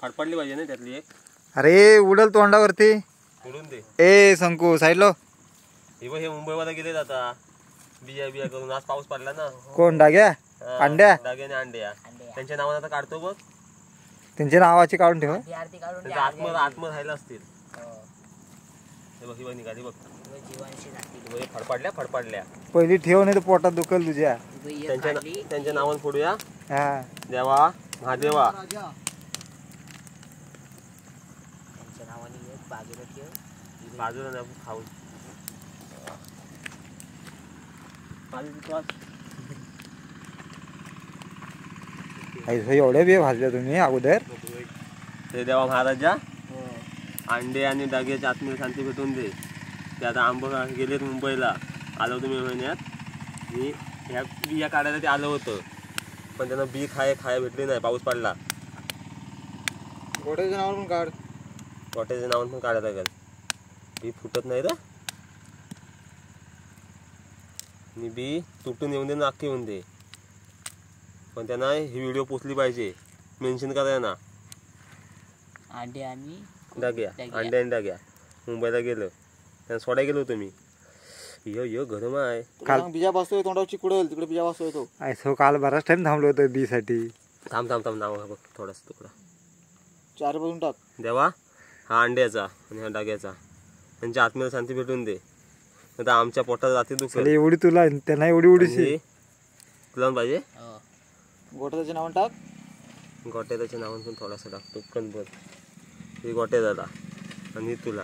फडफडली पाहिजे ना त्यातली एक. अरे उडल तोंडावरती. उडून दे. ए संकू साईडलो. हे मुंबईमध्ये गेले जाता बिया बिया करून. आज पाऊस पडला ना. कोण डाग्या अंड्या डाग्याने अंड्या त्यांच्या नावाने आता काढतो बघ. त्यांच्या नावाची काढून ठेवा. आत्म राहिला असतील. हे बघ ही निघाली बघ. फडफडल्या फडफडल्या. पहिली ठेव नाही तर पोटात दुखल तुझ्या. त्यांच्या नावाने फोडूया. हा देवा महादेवा. बाजूला नाही खाऊन एवढ्या बिया भाजल्या तुम्ही अगोदर. ते देवा महाराजा अंडे आणि डाग्याची आत्मीय शांती भेटून दे. ते आता आंब गेलेत मुंबईला. आलं होतं मे महिन्यात. मी ह्या बिया काढायला ते आलं होतं पण त्यांना बी खाया भेटली नाही. पाऊस पडला. गोट्याच्या नावावर पण काढ. गोट्याच्या नावावर पण काढायला लागेल. बी फुटत नाही रे. आणि बी तुटून येऊन दे ना अख्खी येऊन दे. पण त्यांना ही व्हिडिओ पोचली पाहिजे. मेन्शन करायला ना. अंडे आणि डाग्या अंडे आणि डाग्या मुंबईला गेलं त्यांना सोडायला गेलो होतो मी. यो गरम आहे. काल बिजा बसतोय तोंडावर चिकुडल तिकडे बिजा बसतोय तो. ऐसो काल बराच टाइम थांबलो होतो बी साठी. थांब नाव बघ थोडासा तुकडा 4 बाजून टाक. देवा हा अंड्याचा आणि हा डाग्याचा त्यांच्या आत्म्याला शांती भेटून दे. आता आमच्या पोटात रात्री दुखल. एवढी तुला त्यांना एवढी उडीशी तुला पाहिजे. गोट्याच्या नावावर टाक. गोट्याच्या नावानं पण थोडासा टाकतो. कणभर हे गोट्या दादा आणि तुला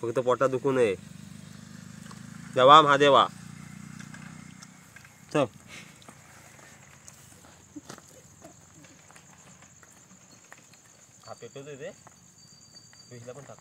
फक्त पोटात दुखू नये. देवा महादेवा. चल हा पेटवतोय ते. पण टाक.